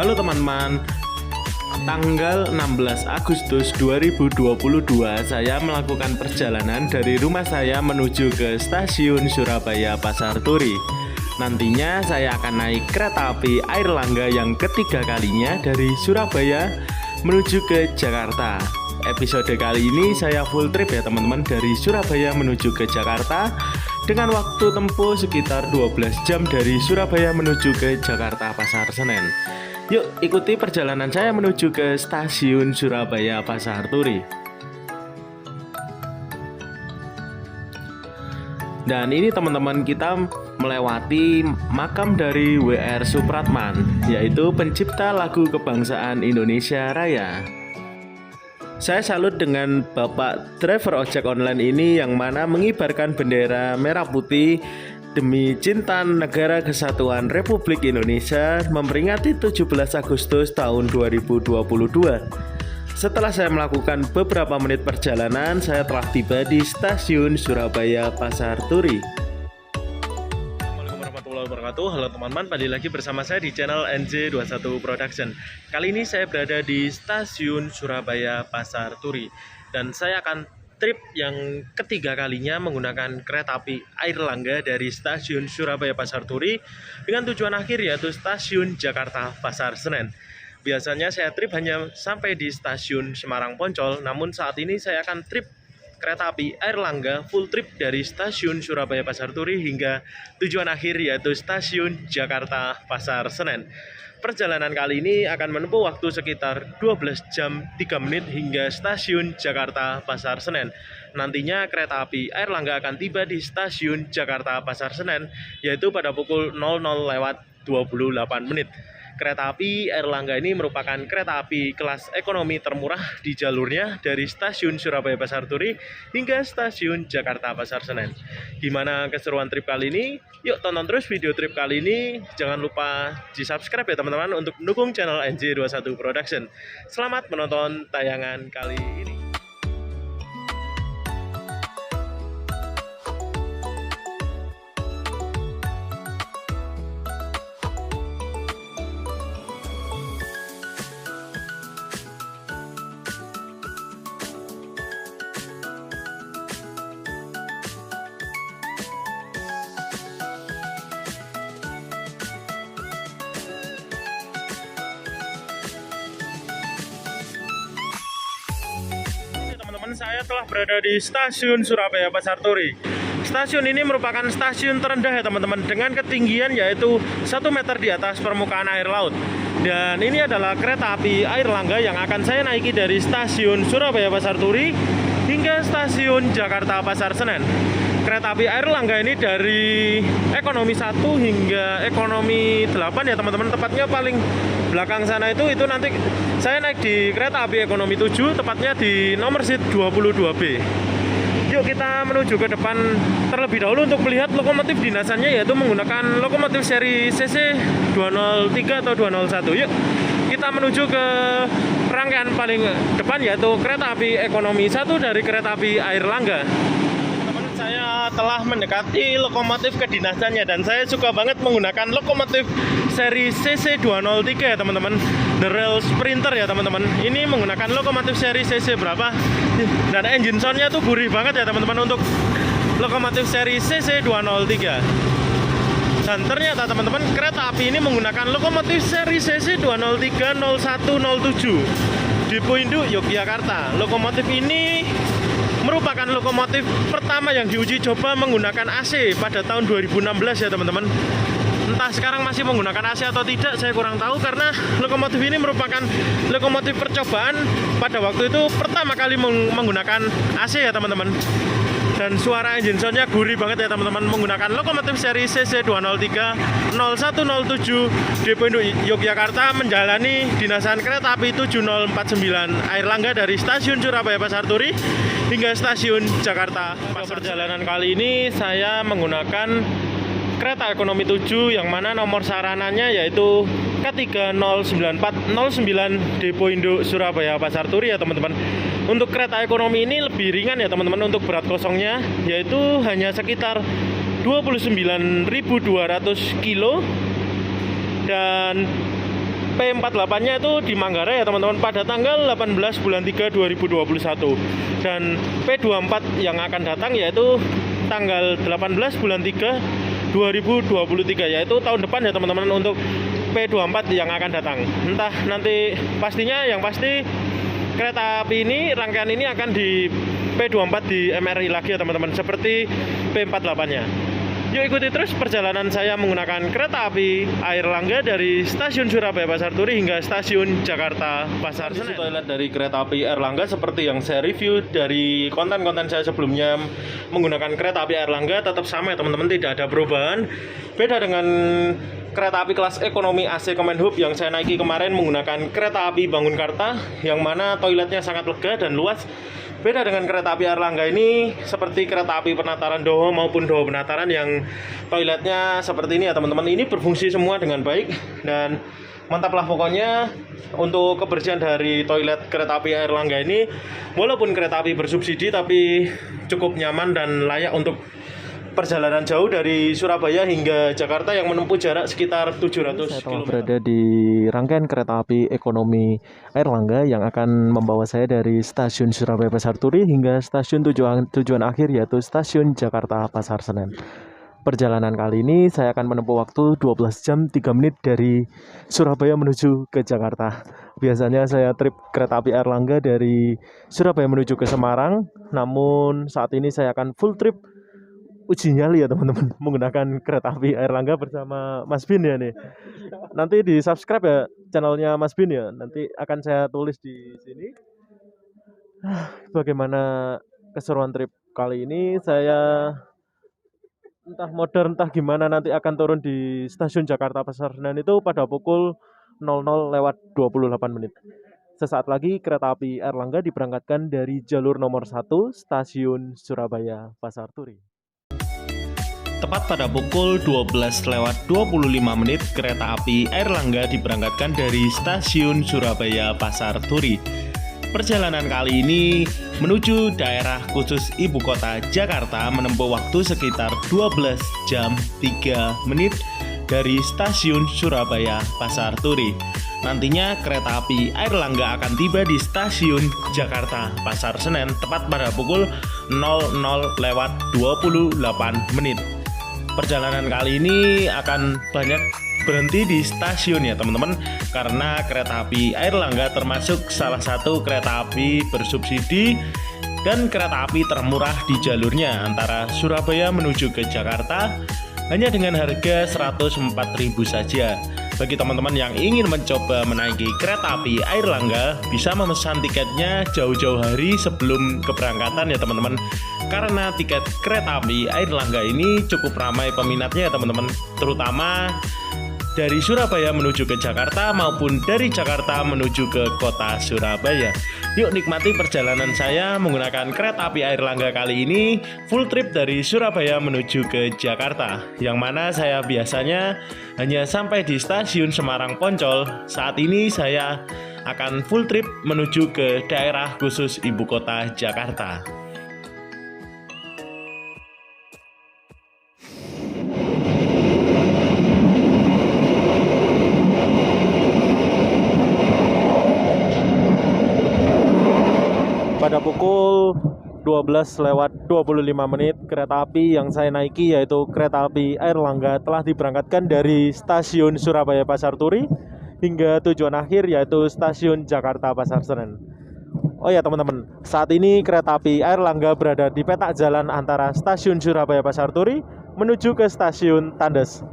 Halo teman-teman, tanggal 16 Agustus 2022 saya melakukan perjalanan dari rumah saya menuju ke stasiun Surabaya Pasar Turi. Nantinya saya akan naik kereta api Airlangga yang ketiga kalinya dari Surabaya menuju ke Jakarta. Episode kali ini saya full trip ya teman-teman, dari Surabaya menuju ke Jakarta dengan waktu tempuh sekitar 12 jam dari Surabaya menuju ke Jakarta Pasar Senen. Yuk ikuti perjalanan saya menuju ke stasiun Surabaya Pasar Turi. Dan ini teman-teman, kita melewati makam dari W.R. Supratman, yaitu pencipta lagu kebangsaan Indonesia Raya. Saya salut dengan Bapak driver ojek online ini yang mana mengibarkan bendera merah putih demi cinta negara kesatuan Republik Indonesia memperingati 17 Agustus tahun 2022. Setelah saya melakukan beberapa menit perjalanan, saya telah tiba di stasiun Surabaya Pasar Turi. Assalamualaikum warahmatullahi wabarakatuh. Halo teman-teman, kembali lagi bersama saya di channel NJ21 Production. Kali ini saya berada di stasiun Surabaya Pasar Turi dan saya akan trip yang ketiga kalinya menggunakan kereta api Airlangga dari stasiun Surabaya Pasar Turi dengan tujuan akhir yaitu stasiun Jakarta Pasar Senen. Biasanya saya trip hanya sampai di stasiun Semarang Poncol, namun saat ini saya akan trip kereta api Airlangga full trip dari stasiun Surabaya Pasar Turi hingga tujuan akhir yaitu stasiun Jakarta Pasar Senen. Perjalanan kali ini akan menempuh waktu sekitar 12 jam 3 menit hingga stasiun Jakarta Pasar Senen. Nantinya kereta api Airlangga akan tiba di stasiun Jakarta Pasar Senen yaitu pada pukul 00:28 menit. Kereta api Airlangga ini merupakan kereta api kelas ekonomi termurah di jalurnya dari stasiun Surabaya Pasar Turi hingga stasiun Jakarta Pasar Senen. Gimana keseruan trip kali ini? Yuk tonton terus video trip kali ini. Jangan lupa di subscribe ya teman-teman untuk mendukung channel NJ21 Production. Selamat menonton tayangan kali ini. Saya telah berada di stasiun Surabaya Pasar Turi. Stasiun ini merupakan stasiun terendah ya teman-teman, dengan ketinggian yaitu 1 meter di atas permukaan air laut. Dan ini adalah kereta api Airlangga yang akan saya naiki dari stasiun Surabaya Pasar Turi hingga stasiun Jakarta Pasar Senen. Kereta api Airlangga ini dari ekonomi 1 hingga ekonomi 8 ya teman-teman, tepatnya paling belakang sana itu nanti saya naik di kereta api ekonomi 7, tepatnya di nomor seat 22B. Yuk kita menuju ke depan terlebih dahulu untuk melihat lokomotif dinasannya, yaitu menggunakan lokomotif seri CC 203 atau 201. Yuk kita menuju ke rangkaian paling depan yaitu kereta api ekonomi 1 dari kereta api Airlangga. Saya telah mendekati lokomotif kedinasannya dan saya suka banget menggunakan lokomotif seri CC203 ya teman-teman, The Rail Sprinter ya teman-teman. Ini menggunakan lokomotif seri CC berapa, dan engine soundnya tuh gurih banget ya teman-teman untuk lokomotif seri CC203. Dan ternyata teman-teman, kereta api ini menggunakan lokomotif seri CC203 0107 di Induk Yogyakarta. Lokomotif ini merupakan lokomotif pertama yang diuji coba menggunakan AC pada tahun 2016 ya teman-teman. Entah sekarang masih menggunakan AC atau tidak, saya kurang tahu, karena lokomotif ini merupakan lokomotif percobaan pada waktu itu pertama kali menggunakan AC ya teman-teman. Dan suara engine soundnya gurih banget ya teman-teman, menggunakan lokomotif seri CC203 0107 Depo Induk Yogyakarta menjalani dinasan kereta api 7049 Airlangga dari stasiun Surabaya Pasar Turi hingga stasiun Jakarta. Perjalanan kali ini saya menggunakan kereta ekonomi 7 yang mana nomor sarananya yaitu K30949 Depo Induk Surabaya Pasar Turi ya teman-teman. Untuk kereta ekonomi ini lebih ringan ya teman-teman untuk berat kosongnya, yaitu hanya sekitar 29.200 kilo, dan P48-nya itu di Manggarai ya teman-teman, pada tanggal 18 bulan 3 2021. Dan P24 yang akan datang yaitu tanggal 18 bulan 3 2023, yaitu tahun depan ya teman-teman untuk P24 yang akan datang. Entah nanti pastinya, yang pasti kereta api ini, rangkaian ini akan di P24 di MRI lagi ya teman-teman, seperti P48-nya. Yuk ikuti terus perjalanan saya menggunakan kereta api Airlangga dari stasiun Surabaya Pasar Turi hingga stasiun Jakarta Pasar Senen. Toilet dari kereta api Airlangga seperti yang saya review dari konten-konten saya sebelumnya menggunakan kereta api Airlangga tetap sama ya teman-teman, tidak ada perubahan. Beda dengan kereta api kelas ekonomi AC Kemenhub yang saya naiki kemarin menggunakan kereta api Bangunkarta yang mana toiletnya sangat lega dan luas. Beda dengan kereta api Airlangga ini seperti kereta api Penataran Doho maupun Doho Penataran yang toiletnya seperti ini ya teman-teman. Ini berfungsi semua dengan baik dan mantap lah pokoknya untuk kebersihan dari toilet kereta api Airlangga ini. Walaupun kereta api bersubsidi tapi cukup nyaman dan layak untuk perjalanan jauh dari Surabaya hingga Jakarta yang menempuh jarak sekitar 700 km. Saya berada di rangkaian kereta api ekonomi Airlangga yang akan membawa saya dari stasiun Surabaya Pasar Turi hingga stasiun tujuan akhir yaitu stasiun Jakarta Pasar Senen. Perjalanan kali ini saya akan menempuh waktu 12 jam 3 menit dari Surabaya menuju ke Jakarta. Biasanya saya trip kereta api Airlangga dari Surabaya menuju ke Semarang, namun saat ini saya akan full trip uji nyali ya teman-teman menggunakan kereta api Airlangga bersama Mas Bin ya nih. Nanti di subscribe ya channelnya Mas Bin ya. Nanti akan saya tulis di sini. Bagaimana keseruan trip kali ini, saya entah modern entah gimana nanti akan turun di stasiun Jakarta Pasar Senen itu pada pukul 00:28 menit. Sesaat lagi kereta api Airlangga diberangkatkan dari jalur nomor 1 stasiun Surabaya Pasar Turi. Tepat pada pukul 12:25 menit, kereta api Airlangga diberangkatkan dari stasiun Surabaya Pasar Turi. Perjalanan kali ini menuju daerah khusus Ibu Kota Jakarta menempuh waktu sekitar 12 jam 3 menit dari stasiun Surabaya Pasar Turi. Nantinya kereta api Airlangga akan tiba di stasiun Jakarta Pasar Senen tepat pada pukul 00:28 menit. Perjalanan kali ini akan banyak berhenti di stasiun ya teman-teman, karena kereta api Airlangga termasuk salah satu kereta api bersubsidi dan kereta api termurah di jalurnya antara Surabaya menuju ke Jakarta hanya dengan harga 104.000 saja. Bagi teman-teman yang ingin mencoba menaiki kereta api Airlangga bisa memesan tiketnya jauh-jauh hari sebelum keberangkatan ya teman-teman. Karena tiket kereta api Airlangga ini cukup ramai peminatnya ya teman-teman, terutama dari Surabaya menuju ke Jakarta maupun dari Jakarta menuju ke kota Surabaya. Yuk nikmati perjalanan saya menggunakan kereta api Airlangga kali ini full trip dari Surabaya menuju ke Jakarta, yang mana saya biasanya hanya sampai di stasiun Semarang Poncol. Saat ini saya akan full trip menuju ke daerah khusus Ibu Kota Jakarta. Pada pukul 12:25 menit, kereta api yang saya naiki yaitu kereta api Airlangga telah diberangkatkan dari stasiun Surabaya Pasar Turi hingga tujuan akhir yaitu stasiun Jakarta Pasar Senen. Oh ya teman-teman, saat ini kereta api Airlangga berada di petak jalan antara stasiun Surabaya Pasar Turi menuju ke stasiun Tandes.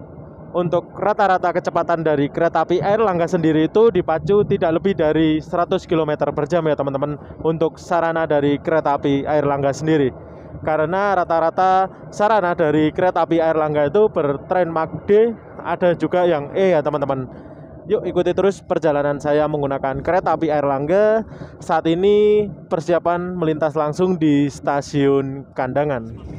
Untuk rata-rata kecepatan dari kereta api Airlangga sendiri itu dipacu tidak lebih dari 100 km per jam ya teman-teman, untuk sarana dari kereta api Airlangga sendiri. Karena rata-rata sarana dari kereta api Airlangga itu bertren Mark D, ada juga yang E ya teman-teman. Yuk ikuti terus perjalanan saya menggunakan kereta api Airlangga. Saat ini persiapan melintas langsung di stasiun Kandangan.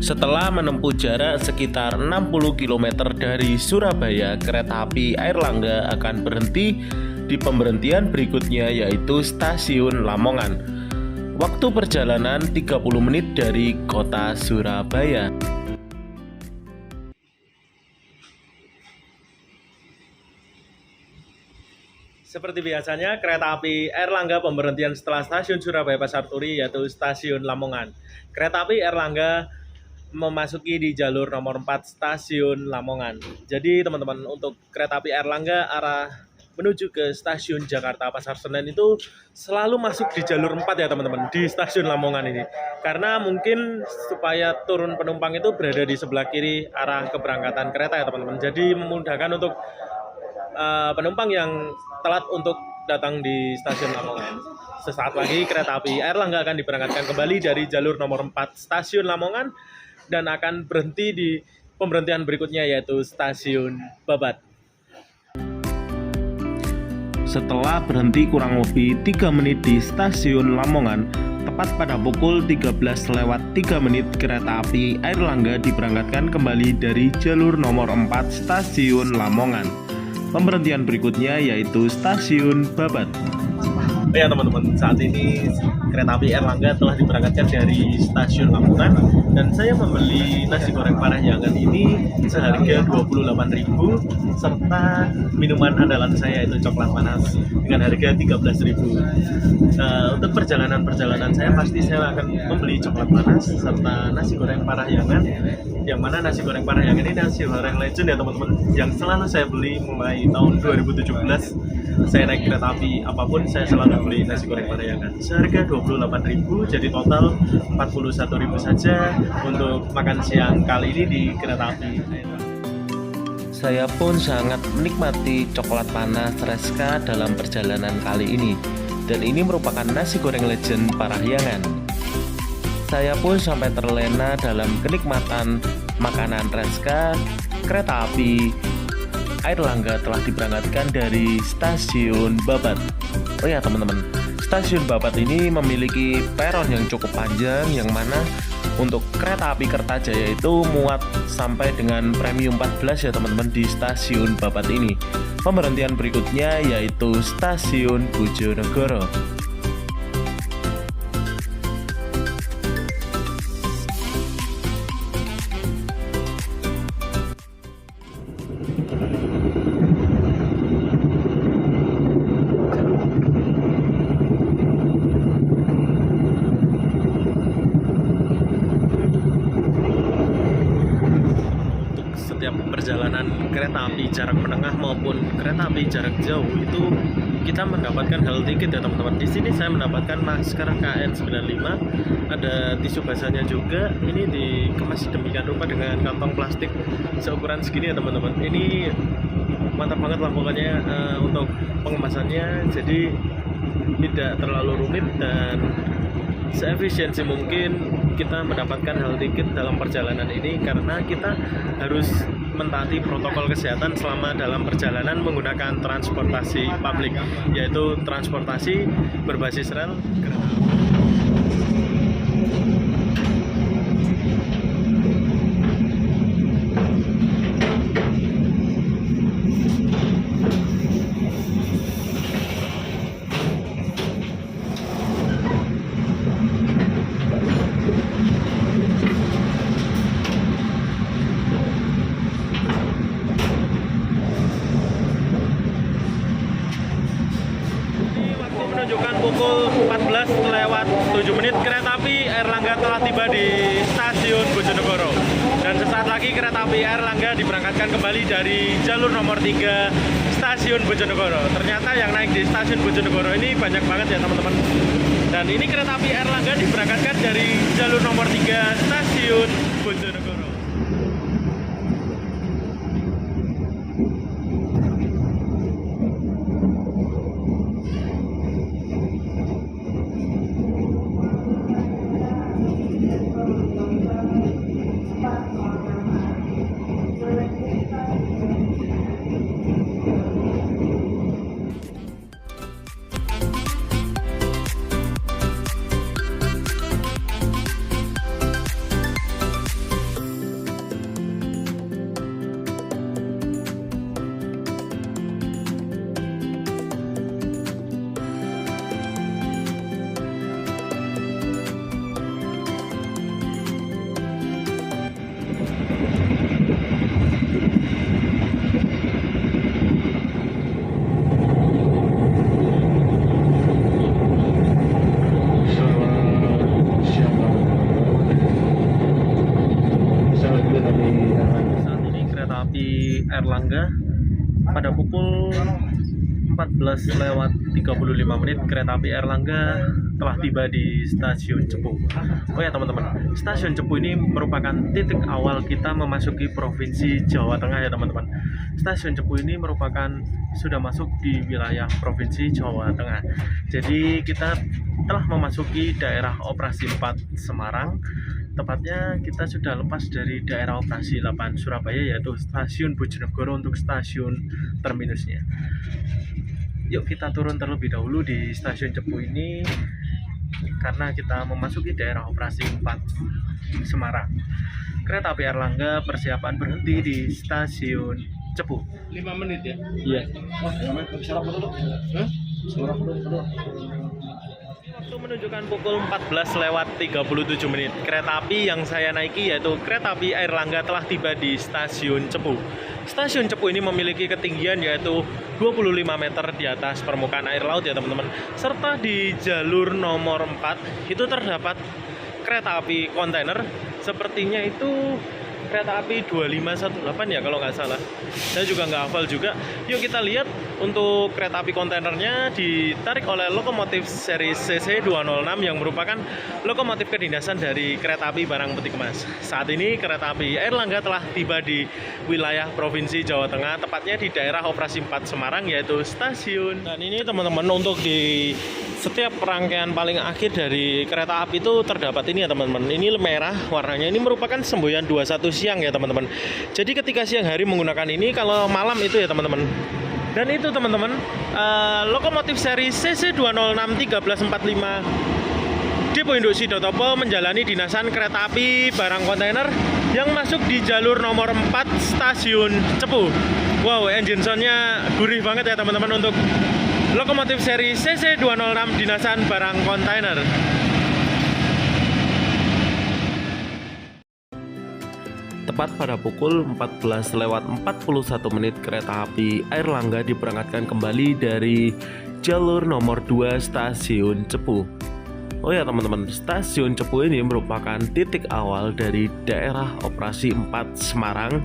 Setelah menempuh jarak sekitar 60 km dari Surabaya, kereta api Airlangga akan berhenti di pemberhentian berikutnya, yaitu stasiun Lamongan. Waktu perjalanan 30 menit dari kota Surabaya. Seperti biasanya, kereta api Airlangga pemberhentian setelah stasiun Surabaya Pasar Turi, yaitu stasiun Lamongan. Kereta api Airlangga memasuki di jalur nomor 4 stasiun Lamongan. Jadi teman-teman, untuk kereta api Airlangga arah menuju ke stasiun Jakarta Pasar Senen itu selalu masuk di jalur 4 ya teman-teman, di stasiun Lamongan ini. Karena mungkin supaya turun penumpang itu berada di sebelah kiri arah keberangkatan kereta ya teman-teman. Jadi memudahkan untuk penumpang yang telat untuk datang di stasiun Lamongan. Sesaat lagi kereta api Airlangga akan diberangkatkan kembali dari jalur nomor 4 stasiun Lamongan dan akan berhenti di pemberhentian berikutnya, yaitu stasiun Babat. Setelah berhenti kurang lebih 3 menit di stasiun Lamongan, tepat pada pukul 13:03 kereta api Airlangga diberangkatkan kembali dari jalur nomor 4 stasiun Lamongan. Pemberhentian berikutnya yaitu stasiun Babat. Ya teman-teman, saat ini kereta api Airlangga telah diberangkatkan dari stasiun Lamongan dan saya membeli nasi goreng Parahyangan ini seharga 28.000 serta minuman andalan saya yaitu coklat panas dengan harga 13.000. Untuk perjalanan saya pasti saya akan membeli coklat panas serta nasi goreng Parahyangan, yang mana nasi goreng Parahyangan ini nasi goreng legend ya teman-teman, yang selalu saya beli mulai tahun 2017. Saya naik kereta api apapun saya selalu beli nasi goreng Parahyangan seharga 28.000, jadi total 41.000 saja untuk makan siang kali ini di kereta api. Saya pun sangat menikmati coklat panas Reska dalam perjalanan kali ini, dan ini merupakan nasi goreng legend Parahyangan. Saya pun sampai terlena dalam kenikmatan makanan Reska. Kereta api Airlangga telah diberangkatkan dari stasiun Babat. Oh ya teman-teman, stasiun Babat ini memiliki peron yang cukup panjang, yang mana untuk kereta api Kertajaya itu muat sampai dengan premium 14 ya teman-teman di stasiun Babat ini. Pemberhentian berikutnya yaitu stasiun Bojonegoro. Perjalanan kereta api jarak menengah maupun kereta api jarak jauh itu kita mendapatkan hal tiket ya teman-teman. Di sini saya mendapatkan masker KN95, ada tisu basahnya juga. Ini dikemas demikian rupa dengan kantong plastik seukuran segini ya teman-teman. Ini mantap banget lah pokoknya untuk pengemasannya, jadi tidak terlalu rumit dan seefisiensi mungkin kita mendapatkan hal tiket dalam perjalanan ini, karena kita harus mentaati protokol kesehatan selama dalam perjalanan menggunakan transportasi publik, yaitu transportasi berbasis rel. Airlangga telah tiba di stasiun Bojonegoro. Dan sesaat lagi kereta api Airlangga diberangkatkan kembali dari jalur nomor 3 stasiun Bojonegoro. Ternyata yang naik di stasiun Bojonegoro ini banyak banget ya teman-teman. Dan ini kereta api Airlangga diberangkatkan dari jalur nomor 3 stasiun Bojonegoro. Airlangga pada pukul 14:35 kereta api Airlangga telah tiba di stasiun Cepu. Oh ya teman-teman, stasiun Cepu ini merupakan titik awal kita memasuki provinsi Jawa Tengah ya teman-teman. Stasiun Cepu ini merupakan sudah masuk di wilayah provinsi Jawa Tengah. Jadi kita telah memasuki daerah operasi 4 Semarang. Tepatnya kita sudah lepas dari daerah operasi 8 Surabaya, yaitu stasiun Bojonegoro untuk stasiun terminusnya. Yuk kita turun terlebih dahulu di stasiun Cepu ini karena kita memasuki daerah operasi 4 Semarang. Kereta api Airlangga persiapan berhenti di stasiun Cepu. 5 menit ya? Iya. Waktu menunjukkan pukul 14:37. Kereta api yang saya naiki yaitu kereta api Airlangga telah tiba di stasiun Cepu. Stasiun Cepu ini memiliki ketinggian yaitu 25 meter di atas permukaan air laut ya teman-teman. Serta di jalur nomor 4 itu terdapat kereta api kontainer. Sepertinya itu kereta api 2518 ya kalau nggak salah. Saya juga nggak hafal juga. Yuk kita lihat untuk kereta api kontainernya ditarik oleh lokomotif seri CC206 yang merupakan lokomotif kedinasan dari kereta api barang peti kemas. Saat ini kereta api Airlangga telah tiba di wilayah Provinsi Jawa Tengah, tepatnya di daerah operasi 4 Semarang yaitu stasiun. Dan ini teman-teman untuk di setiap rangkaian paling akhir dari kereta api itu terdapat ini ya teman-teman. Ini merah warnanya, ini merupakan semboyan 21 siang ya teman-teman. Jadi ketika siang hari menggunakan ini, kalau malam itu ya teman-teman. Dan itu teman-teman lokomotif seri CC206 1345 Depo Induk Sidotopo menjalani dinasan kereta api barang kontainer yang masuk di jalur nomor 4 stasiun Cepu. Wow, engine sound-nya gurih banget ya teman-teman untuk lokomotif seri CC206 dinasan barang kontainer. Tepat pada pukul 14:41 kereta api Airlangga diberangkatkan kembali dari jalur nomor 2 stasiun Cepu. Oh ya teman-teman, stasiun Cepu ini merupakan titik awal dari daerah operasi 4 Semarang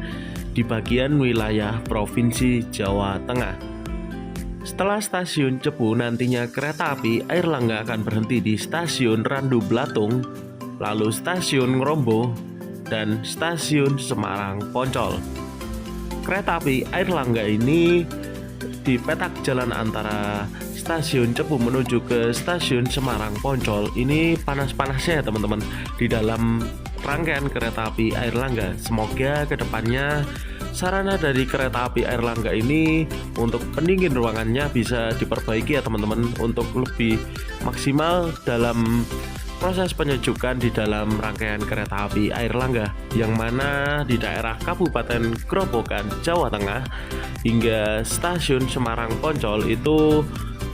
di bagian wilayah Provinsi Jawa Tengah. Setelah stasiun Cepu, nantinya kereta api Airlangga akan berhenti di stasiun Randu Blatung, lalu stasiun Ngrombo, dan stasiun Semarang Poncol. Kereta api Airlangga ini di petak jalan antara stasiun Cepu menuju ke stasiun Semarang Poncol ini panas-panasnya ya teman-teman di dalam rangkaian kereta api Airlangga. Semoga kedepannya sarana dari kereta api Airlangga ini untuk pendingin ruangannya bisa diperbaiki ya teman-teman, untuk lebih maksimal dalam proses penyejukan di dalam rangkaian kereta api Airlangga, yang mana di daerah Kabupaten Grobogan, Jawa Tengah hingga stasiun Semarang Poncol itu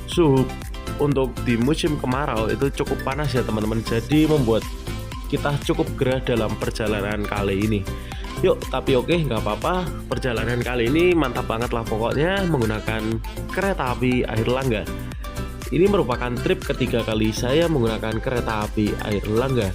suhu untuk di musim kemarau itu cukup panas ya teman-teman. Jadi membuat kita cukup gerah dalam perjalanan kali ini. Yuk, tapi oke, nggak apa-apa. Perjalanan kali ini mantap banget lah pokoknya menggunakan kereta api Airlangga. Ini merupakan trip ketiga kali saya menggunakan kereta api Airlangga.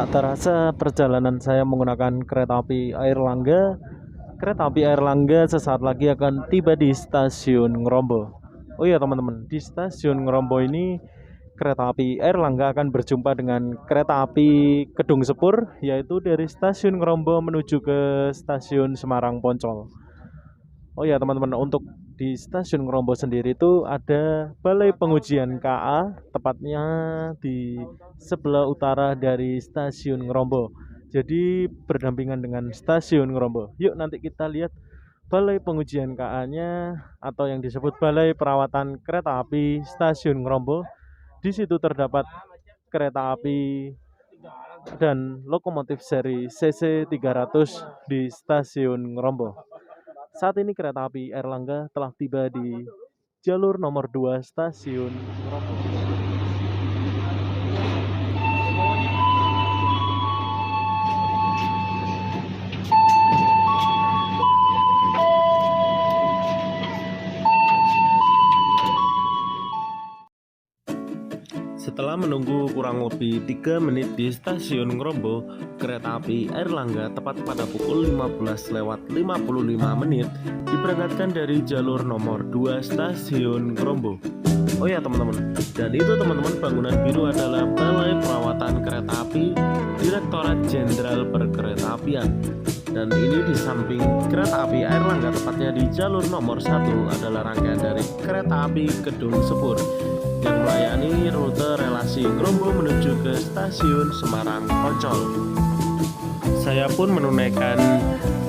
Tak terasa perjalanan saya menggunakan kereta api Airlangga. Kereta api Airlangga sesaat lagi akan tiba di stasiun Ngrombo. Oh iya teman-teman, di stasiun Ngrombo ini kereta api Airlangga akan berjumpa dengan kereta api Kedung Sepur, yaitu dari stasiun Ngrombo menuju ke stasiun Semarang Poncol. Oh ya teman-teman, untuk di stasiun Ngrombo sendiri itu ada balai pengujian KA, tepatnya di sebelah utara dari stasiun Ngrombo. Jadi berdampingan dengan stasiun Ngrombo. Yuk nanti kita lihat balai pengujian KA-nya atau yang disebut balai perawatan kereta api stasiun Ngrombo. Di situ terdapat kereta api dan lokomotif seri CC 300 di stasiun Ngrombo. Saat ini kereta api Airlangga telah tiba di jalur nomor 2 stasiun Ngrombo. Setelah menunggu kurang lebih 3 menit di stasiun Ngrombo, kereta api Airlangga tepat pada pukul 15:55 diberangkatkan dari jalur nomor 2 stasiun Ngrombo. Oh ya teman-teman, dan itu teman-teman, bangunan biru adalah Balai Perawatan Kereta Api Direktorat Jenderal Perkeretaapian. Dan ini di samping kereta api Airlangga, tepatnya di jalur nomor 1 adalah rangkaian dari kereta api Kedung Sepur yang melayani rute relasi Ngrombo menuju ke stasiun Semarang Poncol. Saya pun menunaikan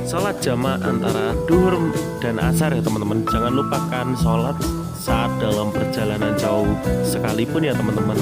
sholat jamaah antara duhur dan asar ya teman-teman. Jangan lupakan sholat saat dalam perjalanan jauh sekalipun ya teman-teman.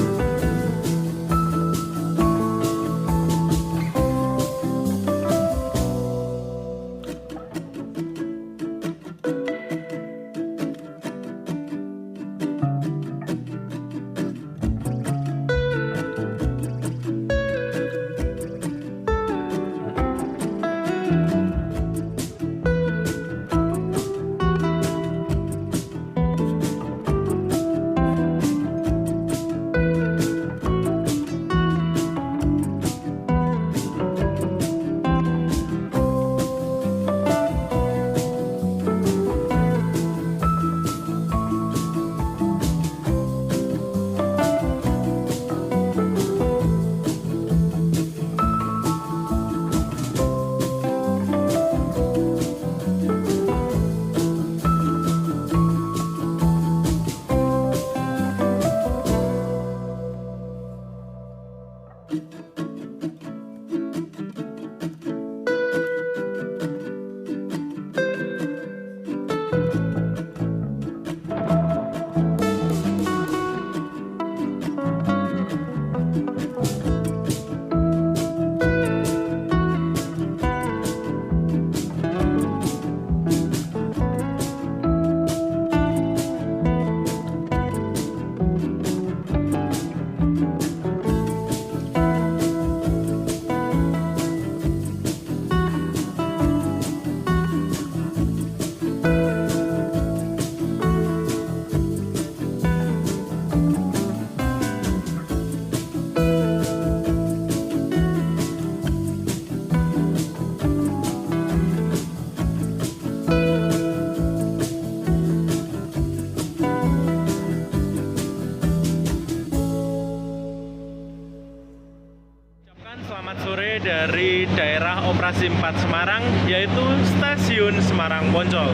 Selamat sore dari daerah operasi 4 Semarang, yaitu stasiun Semarang Poncol.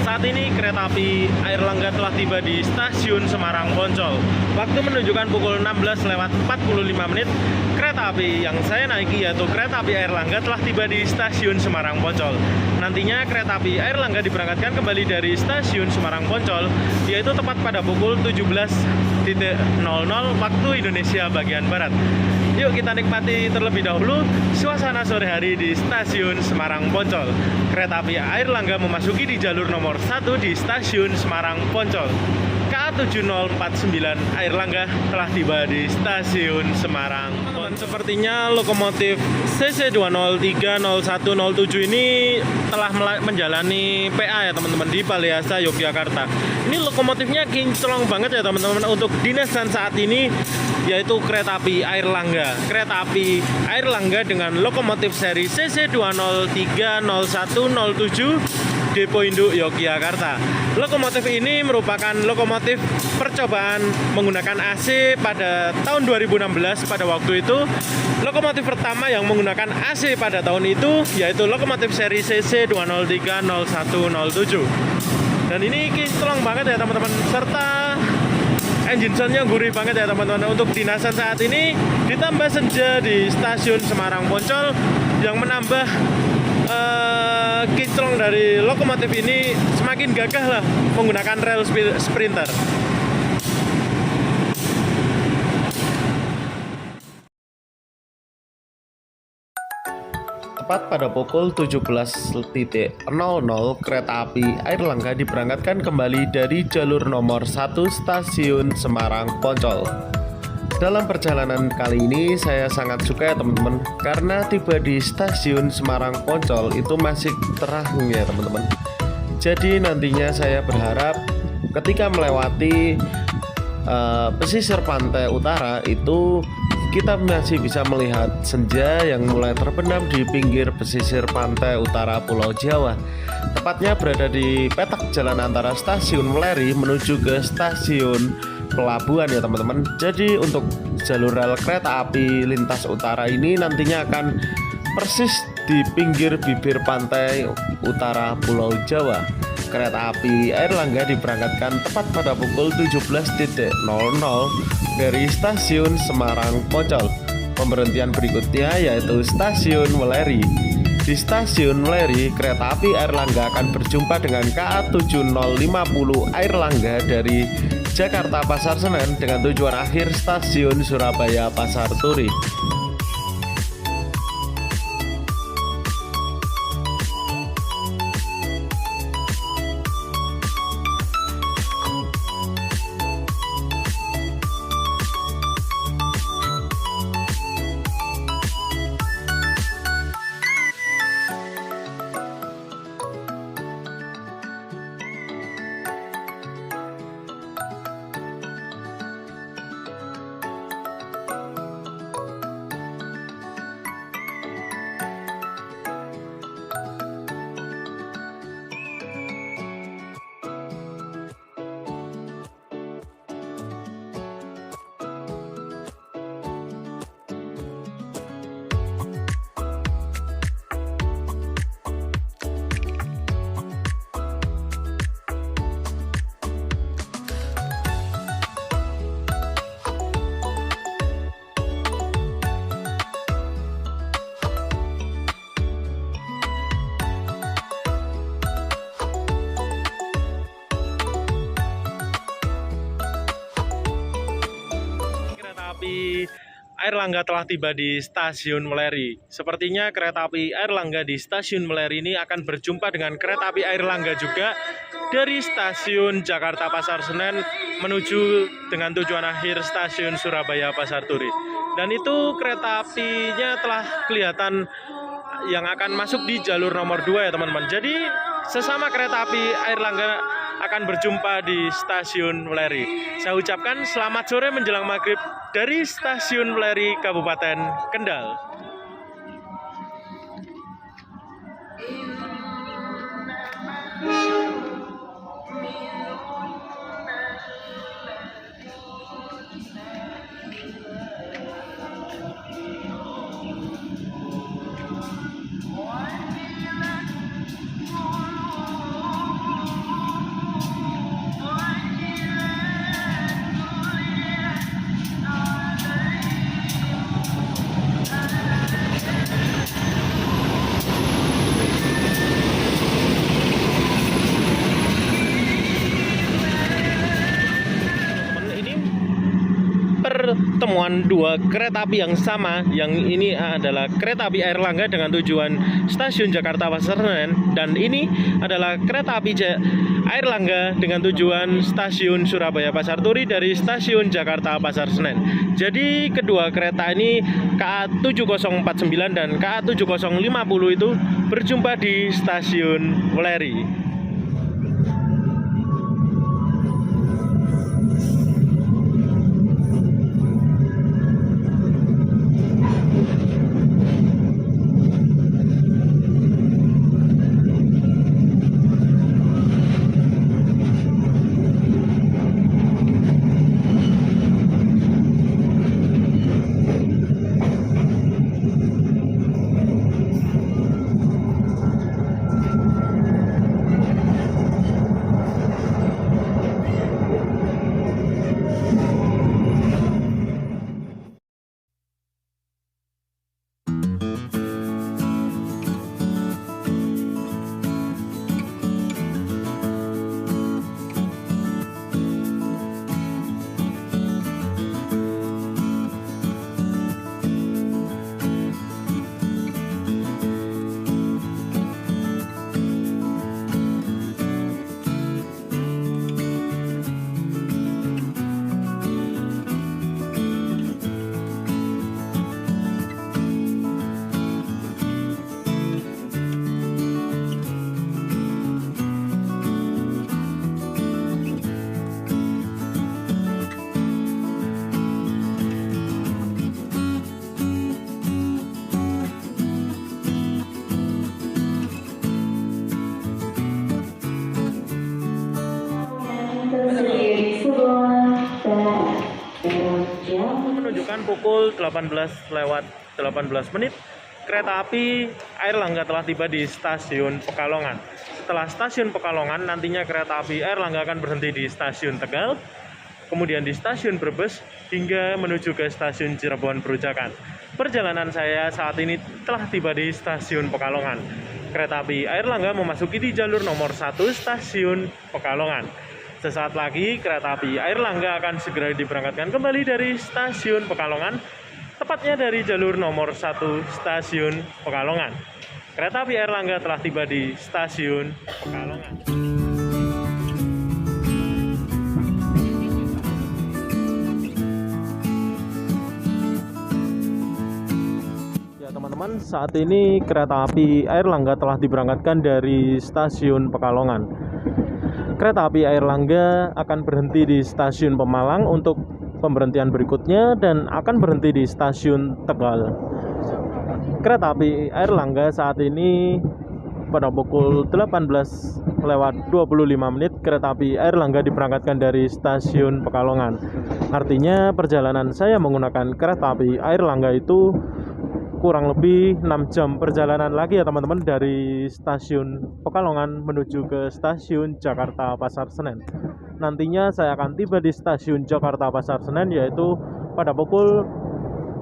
Saat ini kereta api Airlangga telah tiba di stasiun Semarang Poncol. Waktu menunjukkan pukul 16:45. Kereta api yang saya naiki, yaitu kereta api Airlangga, telah tiba di stasiun Semarang Poncol. Nantinya kereta api Airlangga diberangkatkan kembali dari stasiun Semarang Poncol, yaitu tepat pada pukul 17:00 waktu Indonesia bagian Barat. Yuk kita nikmati terlebih dahulu suasana sore hari di stasiun Semarang Poncol. Kereta api Airlangga memasuki di jalur nomor 1 di stasiun Semarang Poncol. KA7049 Airlangga telah tiba di stasiun Semarang. Dan sepertinya lokomotif CC2030107 ini telah menjalani PA ya teman-teman di Balai Asa Yogyakarta. Ini lokomotifnya kinclong banget ya teman-teman untuk dinasan saat ini, yaitu kereta api Airlangga. Kereta api Airlangga dengan lokomotif seri CC2030107 Depo Induk Yogyakarta. Lokomotif ini merupakan lokomotif percobaan menggunakan AC pada tahun 2016. Pada waktu itu lokomotif pertama yang menggunakan AC pada tahun itu yaitu lokomotif seri CC2030107. Dan ini kinclong banget ya teman-teman, serta engine sound-nya gurih banget ya teman-teman untuk dinasan saat ini, ditambah senja di stasiun Semarang Poncol yang menambah kinclong dari lokomotif ini semakin gagah lah menggunakan rel sprinter. Tepat pada pukul 17.00 kereta api Airlangga diberangkatkan kembali dari jalur nomor 1 stasiun Semarang Poncol. Dalam perjalanan kali ini saya sangat suka ya teman-teman, karena tiba di stasiun Semarang Poncol itu masih terang ya teman-teman. Jadi nantinya saya berharap ketika melewati pesisir pantai utara itu kita masih bisa melihat senja yang mulai terbenam di pinggir pesisir pantai utara Pulau Jawa. Tepatnya berada di petak jalan antara stasiun Mleri menuju ke stasiun Pelabuhan ya teman-teman. Jadi untuk jalur rel kereta api lintas utara ini nantinya akan persis di pinggir bibir pantai utara Pulau Jawa. Kereta api Airlangga diberangkatkan tepat pada pukul 17.00 dari stasiun Semarang Poncol. Pemberhentian berikutnya yaitu stasiun Mleri. Di stasiun Mleri, kereta api Airlangga akan berjumpa dengan KA 7050 Airlangga dari Jakarta Pasar Senen dengan tujuan akhir stasiun Surabaya Pasar Turi. Airlangga telah tiba di stasiun Mleri. Sepertinya kereta api Airlangga di stasiun Mleri ini akan berjumpa dengan kereta api Airlangga juga dari stasiun Jakarta Pasar Senen menuju dengan tujuan akhir stasiun Surabaya Pasar Turi. Dan itu kereta apinya telah kelihatan yang akan masuk di jalur nomor 2 ya teman-teman. Jadi sesama kereta api Airlangga akan berjumpa di stasiun Mleri. Saya ucapkan selamat sore menjelang maghrib dari stasiun Mleri, Kabupaten Kendal. Pertemuan dua kereta api yang sama, yang ini adalah kereta api Airlangga dengan tujuan stasiun Jakarta Pasar Senen, dan ini adalah kereta api Airlangga dengan tujuan stasiun Surabaya Pasar Turi dari stasiun Jakarta Pasar Senen. Jadi kedua kereta ini KA 7049 dan KA 7050 itu berjumpa di stasiun Mleri. Menunjukkan pukul 18:18 kereta api Airlangga telah tiba di stasiun Pekalongan. Setelah stasiun Pekalongan, nantinya kereta api Airlangga akan berhenti di stasiun Tegal, kemudian di stasiun Brebes, hingga menuju ke stasiun Cirebon Perujakan. Perjalanan saya saat ini telah tiba di stasiun Pekalongan. Kereta api Airlangga memasuki di jalur nomor 1 stasiun Pekalongan. Sesaat lagi kereta api Airlangga akan segera diberangkatkan kembali dari stasiun Pekalongan, tepatnya dari jalur nomor 1 stasiun Pekalongan. Kereta api Airlangga telah tiba di stasiun Pekalongan. Ya teman-teman, saat ini kereta api Airlangga telah diberangkatkan dari stasiun Pekalongan. Kereta api Airlangga akan berhenti di stasiun Pemalang untuk pemberhentian berikutnya dan akan berhenti di stasiun Tegal. Kereta api Airlangga saat ini pada pukul 18:25 kereta api Airlangga diberangkatkan dari stasiun Pekalongan. Artinya perjalanan saya menggunakan kereta api Airlangga itu kurang lebih 6 jam perjalanan lagi ya teman-teman, dari stasiun Pekalongan menuju ke stasiun Jakarta Pasar Senen. Nantinya saya akan tiba di stasiun Jakarta Pasar Senen yaitu pada pukul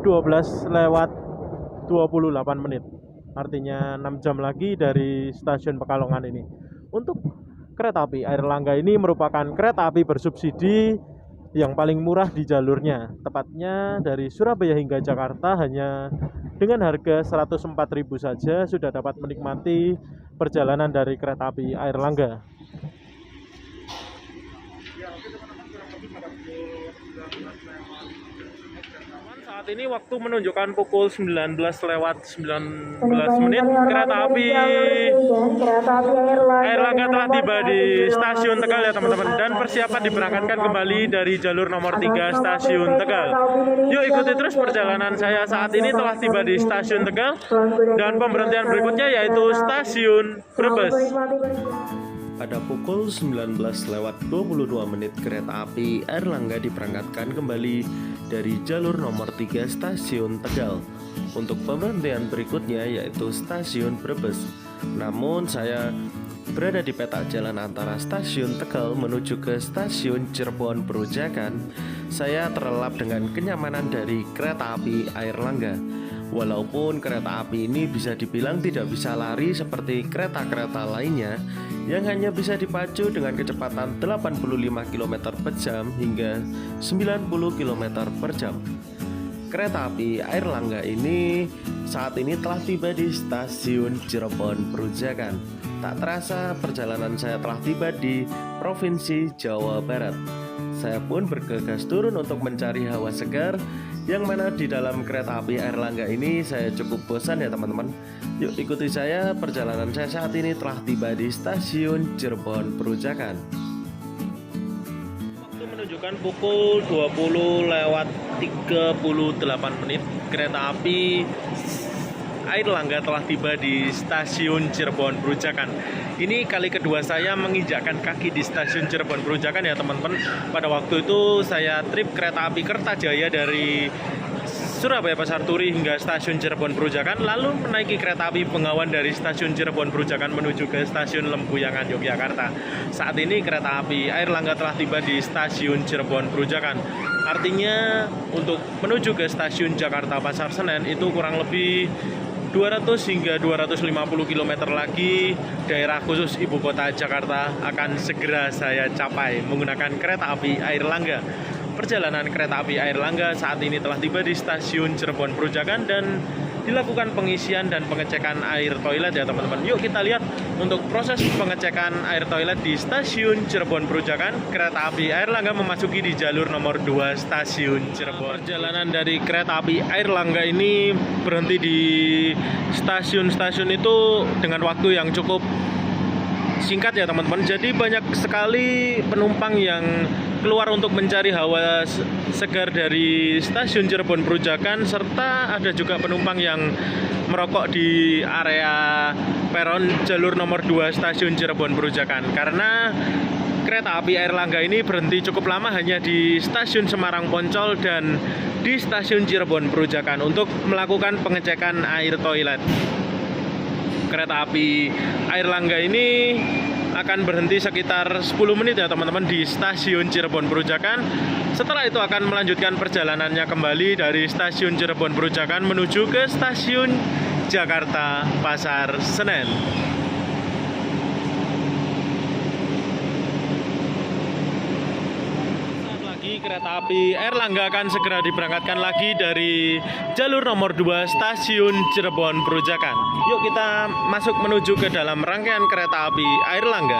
12:28. Artinya 6 jam lagi dari stasiun Pekalongan ini. Untuk kereta api Airlangga ini merupakan kereta api bersubsidi yang paling murah di jalurnya. Tepatnya dari Surabaya hingga Jakarta hanya dengan harga 104.000 saja sudah dapat menikmati perjalanan dari kereta api Airlangga. Saat ini waktu menunjukkan pukul 19:19 kereta api Airlangga telah tiba di stasiun Tegal ya teman-teman, dan persiapan diberangkatkan kembali dari jalur nomor 3 stasiun Tegal. Yuk ikuti terus perjalanan saya saat ini telah tiba di stasiun Tegal dan pemberhentian berikutnya yaitu stasiun Brebes. Pada pukul 19:22 kereta api Airlangga diberangkatkan kembali dari jalur nomor 3 stasiun Tegal untuk pemberhentian berikutnya yaitu stasiun Brebes. Namun saya berada di peta jalan antara stasiun Tegal menuju ke stasiun Cirebon Perujakan. Saya terlelap dengan kenyamanan dari kereta api Airlangga. Walaupun kereta api ini bisa dibilang tidak bisa lari seperti kereta-kereta lainnya yang hanya bisa dipacu dengan kecepatan 85 km per jam hingga 90 km per jam. Kereta api Airlangga ini saat ini telah tiba di stasiun Cirebon Perujakan. Tak terasa perjalanan saya telah tiba di Provinsi Jawa Barat. Saya pun bergegas turun untuk mencari hawa segar, yang mana di dalam kereta api Airlangga ini saya cukup bosan ya teman-teman. Yuk ikuti saya, perjalanan saya saat ini telah tiba di stasiun Cirebon Perujakan. Waktu menunjukkan pukul 20:38 kereta api Airlangga telah tiba di stasiun Cirebon Perujakan. Ini kali kedua saya menginjakkan kaki di stasiun Cirebon Perujakan ya teman-teman. Pada waktu itu saya trip kereta api Kertajaya dari Surabaya Pasar Turi hingga stasiun Cirebon Perujakan, lalu menaiki kereta api Bengawan dari stasiun Cirebon Perujakan menuju ke stasiun Lempuyangan Yogyakarta. Saat ini kereta api Airlangga telah tiba di stasiun Cirebon Perujakan. Artinya untuk menuju ke stasiun Jakarta Pasar Senen itu kurang lebih 200 hingga 250 km lagi daerah khusus ibu kota Jakarta akan segera saya capai menggunakan kereta api Airlangga. Perjalanan kereta api Airlangga saat ini telah tiba di stasiun Cirebon Perujakan dan dilakukan pengisian dan pengecekan air toilet ya teman-teman. Yuk kita lihat untuk proses pengecekan air toilet di stasiun Cirebon Perujakan. Kereta api Airlangga memasuki di jalur nomor 2 stasiun Cirebon. Perjalanan dari kereta api Airlangga ini berhenti di stasiun-stasiun itu dengan waktu yang cukup singkat ya teman-teman. Jadi banyak sekali penumpang yang keluar untuk mencari hawa segar dari stasiun Cirebon Perujakan, serta ada juga penumpang yang merokok di area peron jalur nomor 2 stasiun Cirebon Perujakan. Karena kereta api Airlangga ini berhenti cukup lama hanya di stasiun Semarang Poncol dan di stasiun Cirebon Perujakan untuk melakukan pengecekan air toilet. Kereta api Airlangga ini akan berhenti sekitar 10 menit ya teman-teman di stasiun Cirebon Perujakan. Setelah itu akan melanjutkan perjalanannya kembali dari stasiun Cirebon Perujakan menuju ke stasiun Jakarta Pasar Senen. Kereta api Airlangga akan segera diberangkatkan lagi dari jalur nomor 2 stasiun Cirebon Perujakan. Yuk kita masuk menuju ke dalam rangkaian kereta api Airlangga.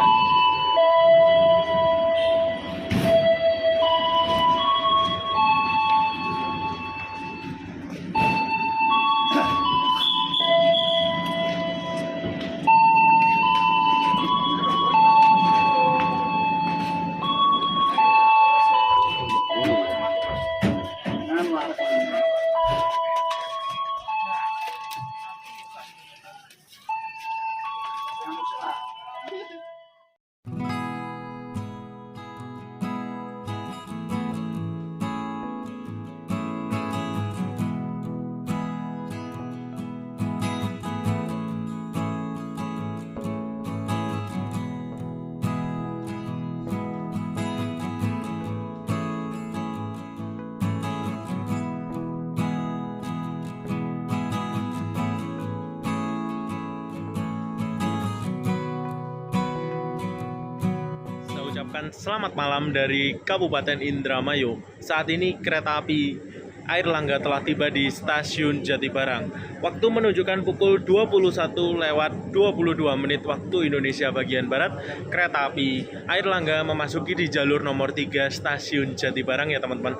Selamat malam dari Kabupaten Indramayu. Saat ini kereta api Airlangga telah tiba di stasiun Jatibarang. Waktu menunjukkan pukul 21:22 waktu Indonesia bagian Barat. Kereta api Airlangga memasuki di jalur nomor 3 stasiun Jatibarang ya teman-teman.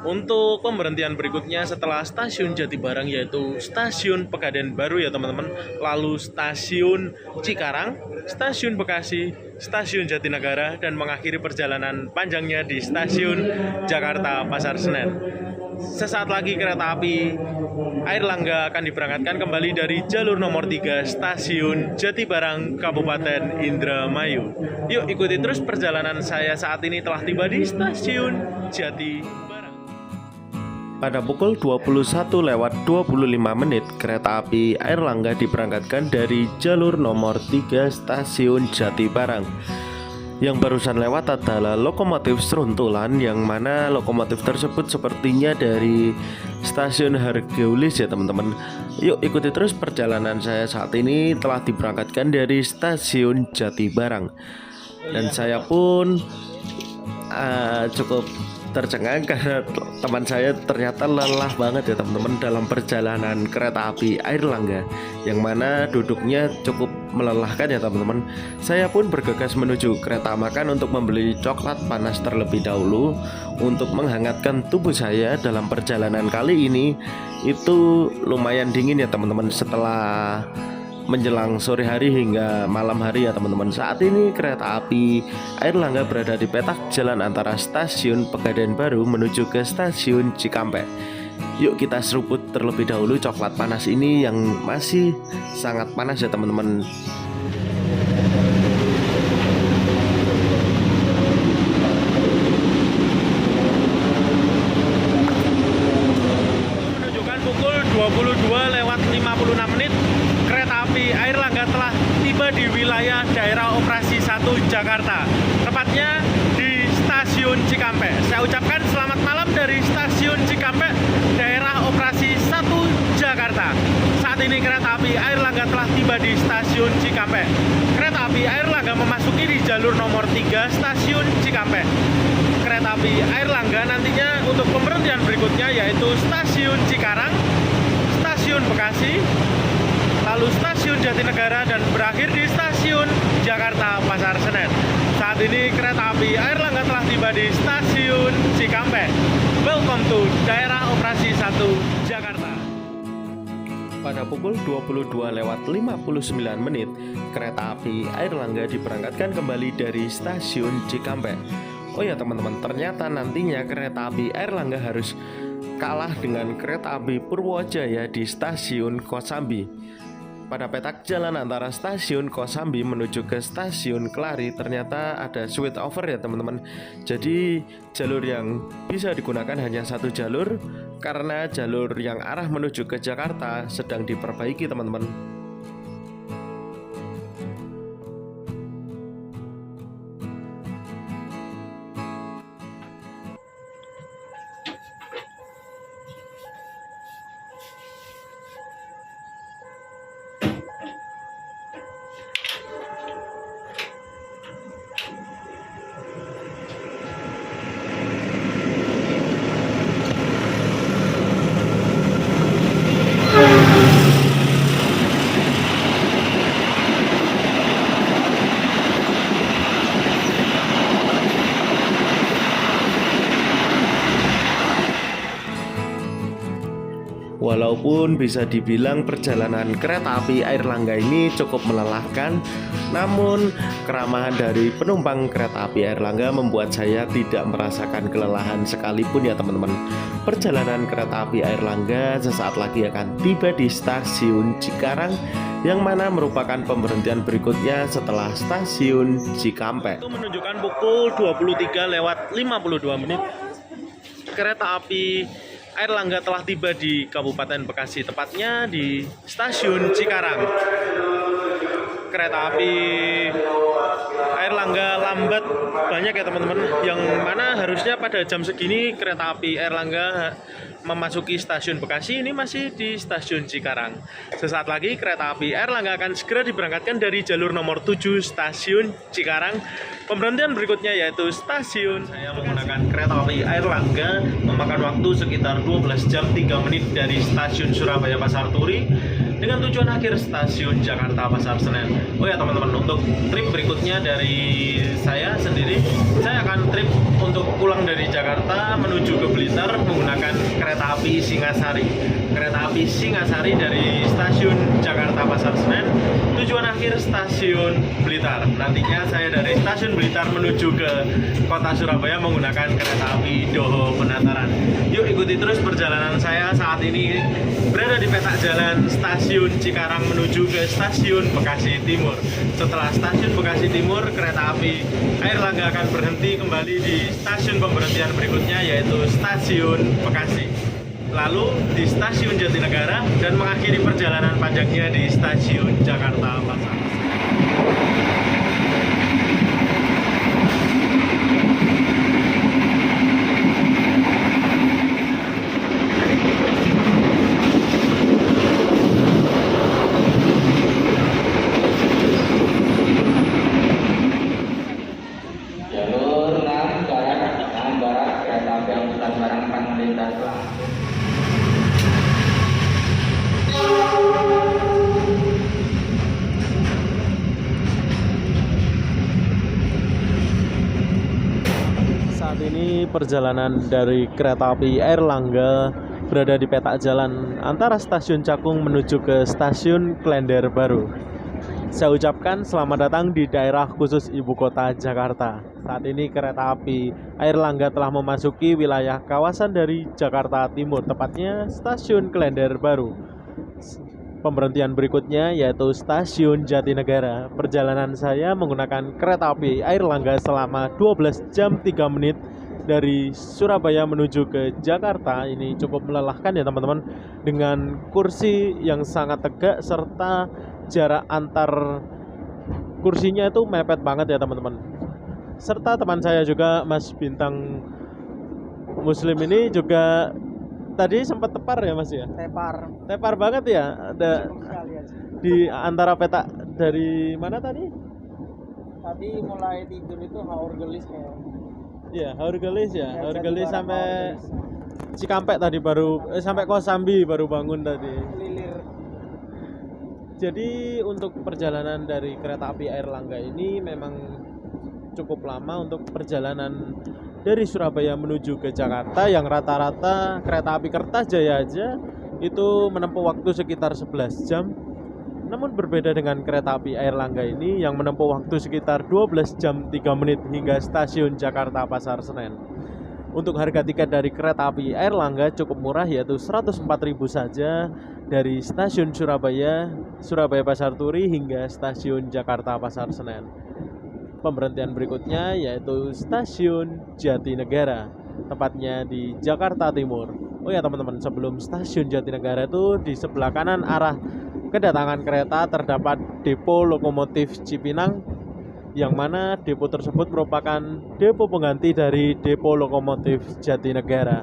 Untuk pemberhentian berikutnya setelah stasiun Jatibarang yaitu stasiun Pegadaian Baru ya teman-teman, lalu stasiun Cikarang, stasiun Bekasi, stasiun Jatinegara, dan mengakhiri perjalanan panjangnya di stasiun Jakarta Pasar Senen. Sesaat lagi kereta api Airlangga akan diberangkatkan kembali dari jalur nomor 3 stasiun Jatibarang, Kabupaten Indramayu. Yuk ikuti terus perjalanan saya saat ini telah tiba di stasiun Jatibarang. Pada pukul 21:25 kereta api Airlangga diberangkatkan dari jalur nomor 3 stasiun Jatibarang. Yang barusan lewat adalah lokomotif Seruntulan, yang mana lokomotif tersebut sepertinya dari stasiun Hargaulis ya teman-teman. Yuk ikuti terus perjalanan saya saat ini telah diberangkatkan dari stasiun Jatibarang. Dan saya pun cukup tercengang karena teman saya ternyata lelah banget ya teman-teman dalam perjalanan kereta api Airlangga, yang mana duduknya cukup melelahkan ya teman-teman. Saya pun bergegas menuju kereta makan untuk membeli coklat panas terlebih dahulu untuk menghangatkan tubuh saya dalam perjalanan kali ini. Itu lumayan dingin ya teman-teman setelah menjelang sore hari hingga malam hari ya teman-teman. Saat ini kereta api Airlangga berada di petak jalan antara stasiun Pegadaian Baru menuju ke stasiun Cikampek. Yuk kita seruput terlebih dahulu coklat panas ini yang masih sangat panas ya teman-teman. Menunjukkan pukul 22:56 kereta api Airlangga telah tiba di wilayah daerah operasi 1 Jakarta, tepatnya di stasiun Cikampek. Saya ucapkan selamat malam dari stasiun Cikampek, daerah operasi 1 Jakarta. Saat ini kereta api Airlangga telah tiba di stasiun Cikampek. Kereta api Airlangga memasuki di jalur nomor 3 stasiun Cikampek. Kereta api Airlangga nantinya untuk pemberhentian berikutnya yaitu stasiun Cikarang, stasiun Bekasi, lalu stasiun Jatinegara, dan berakhir di stasiun Jakarta Pasar Senen. Saat ini kereta api Airlangga telah tiba di stasiun Cikampek. Welcome to daerah operasi 1 Jakarta. Pada pukul 22:59 kereta api Airlangga diberangkatkan kembali dari stasiun Cikampek. Oh ya teman-teman, ternyata nantinya kereta api Airlangga harus kalah dengan kereta api Purwojaya di stasiun Kosambi. pada petak jalan antara stasiun Kosambi menuju ke stasiun Kelari ternyata ada switch over ya teman-teman. Jadi jalur yang bisa digunakan hanya satu jalur karena jalur yang arah menuju ke Jakarta sedang diperbaiki teman-teman. Walaupun bisa dibilang perjalanan kereta api Airlangga ini cukup melelahkan, namun keramahan dari penumpang kereta api Airlangga membuat saya tidak merasakan kelelahan sekalipun ya teman-teman. Perjalanan kereta api Airlangga sesaat lagi akan tiba di stasiun Cikarang, yang mana merupakan pemberhentian berikutnya setelah stasiun Cikampek. Itu menunjukkan pukul 23:52 menit. Kereta api Airlangga telah tiba di Kabupaten Bekasi, tepatnya di stasiun Cikarang. Kereta api Airlangga lambat banyak ya teman-teman, yang mana harusnya pada jam segini kereta api Airlangga memasuki stasiun Bekasi, ini masih di stasiun Cikarang. Sesaat lagi kereta api Airlangga akan segera diberangkatkan dari jalur nomor 7 stasiun Cikarang. Pemberhentian berikutnya yaitu stasiun. Saya menggunakan kereta api Airlangga memakan waktu sekitar 12 jam 3 menit dari stasiun Surabaya Pasar Turi dengan tujuan akhir stasiun Jakarta Pasar Senen. Oh ya teman-teman, untuk trip berikutnya dari saya sendiri, saya akan trip untuk pulang dari Jakarta menuju ke Blitar menggunakan kereta api Singasari. Kereta api Singasari dari stasiun Jakarta Pasar Senen, tujuan akhir stasiun Blitar. Nantinya saya dari stasiun Blitar menuju ke kota Surabaya menggunakan kereta api Doho Penataran. Yuk ikuti terus perjalanan saya saat ini berada di petak jalan stasiun Cikarang menuju ke stasiun Bekasi Timur. Setelah stasiun Bekasi Timur, kereta api Airlangga akan berhenti kembali di stasiun pemberhentian berikutnya yaitu stasiun Bekasi. Lalu di stasiun Jatinegara dan mengakhiri perjalanan panjangnya di stasiun Jakarta Pasar. Jalur 6 barat kereta api angkutan barang akan melintas langsung. Saat ini perjalanan dari kereta api Airlangga berada di petak jalan antara stasiun Cakung menuju ke stasiun Klender Baru. Saya ucapkan selamat datang di daerah khusus ibu kota Jakarta. Saat ini kereta api Airlangga telah memasuki wilayah kawasan dari Jakarta Timur, tepatnya stasiun Klender Baru. Pemberhentian berikutnya yaitu stasiun Jatinegara. Perjalanan saya menggunakan kereta api Airlangga selama 12 jam 3 menit dari Surabaya menuju ke Jakarta. Ini cukup melelahkan ya teman-teman, dengan kursi yang sangat tegak serta jarak antar kursinya itu mepet banget ya teman-teman. Serta teman saya juga Mas Bintang Muslim ini juga tadi sempat tepar ya Mas ya? Tepar banget ya. Ada di antara petak dari mana tadi? Tadi mulai tidur itu haur gelis kayak. Iya, haur gelis ya. Haur gelis sampai Cikampek tadi baru sampai Kosambi baru bangun tadi. Lilir. Jadi untuk perjalanan dari kereta api Airlangga ini memang cukup lama untuk perjalanan dari Surabaya menuju ke Jakarta, yang rata-rata kereta api Kertajaya aja itu menempuh waktu sekitar 11 jam. Namun berbeda dengan kereta api Airlangga ini yang menempuh waktu sekitar 12 jam 3 menit hingga stasiun Jakarta Pasar Senen. Untuk harga tiket dari kereta api Airlangga cukup murah, yaitu 104.000 saja dari stasiun Surabaya Pasar Turi hingga stasiun Jakarta Pasar Senen. Pemberhentian berikutnya yaitu stasiun Jatinegara, tepatnya di Jakarta Timur. Oh ya teman-teman, sebelum stasiun Jatinegara itu di sebelah kanan arah kedatangan kereta terdapat depo lokomotif Cipinang, yang mana depo tersebut merupakan depo pengganti dari depo lokomotif Jatinegara.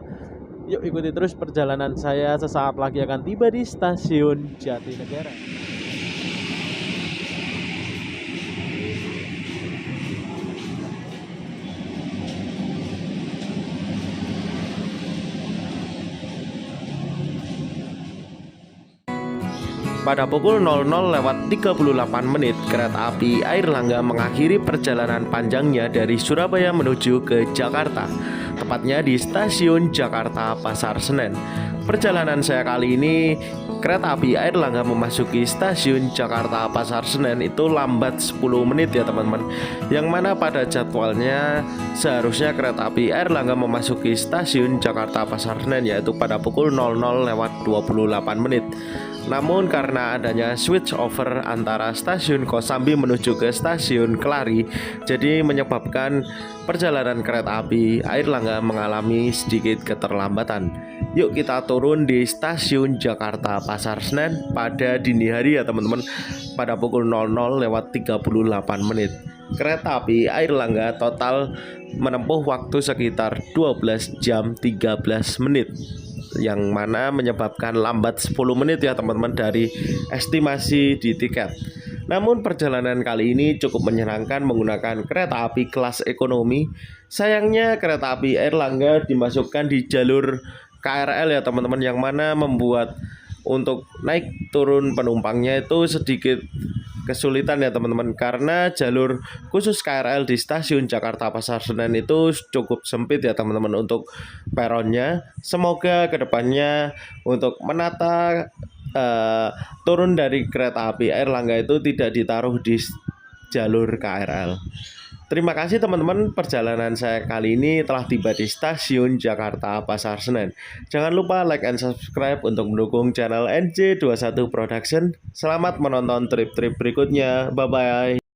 Yuk ikuti terus perjalanan saya, sesaat lagi akan tiba di stasiun Jatinegara. Pada pukul 00:38, kereta api Airlangga mengakhiri perjalanan panjangnya dari Surabaya menuju ke Jakarta, tepatnya di stasiun Jakarta Pasar Senen. Perjalanan saya kali ini, kereta api Airlangga memasuki stasiun Jakarta Pasar Senen itu lambat 10 menit ya teman-teman. Yang mana pada jadwalnya seharusnya kereta api Airlangga memasuki stasiun Jakarta Pasar Senen yaitu pada pukul 00:28. Namun karena adanya switch over antara stasiun Kosambi menuju ke stasiun Kelari, jadi menyebabkan perjalanan kereta api Airlangga mengalami sedikit keterlambatan. Yuk kita turun di stasiun Jakarta Pasar Senen pada dini hari ya teman-teman, pada pukul 00:38. Kereta api Airlangga total menempuh waktu sekitar 12 jam 13 menit, yang mana menyebabkan lambat 10 menit ya teman-teman dari estimasi di tiket. Namun perjalanan kali ini cukup menyenangkan menggunakan kereta api kelas ekonomi. Sayangnya kereta api Airlangga dimasukkan di jalur KRL ya teman-teman, yang mana membuat untuk naik turun penumpangnya itu sedikit kesulitan ya teman-teman, karena jalur khusus KRL di stasiun Jakarta Pasar Senen itu cukup sempit ya teman-teman untuk peronnya. Semoga kedepannya untuk menata turun dari kereta api Airlangga itu tidak ditaruh di jalur KRL. Terima kasih teman-teman, perjalanan saya kali ini telah tiba di stasiun Jakarta Pasar Senen. Jangan lupa like and subscribe untuk mendukung channel NJ21 Production. Selamat menonton trip-trip berikutnya. Bye-bye.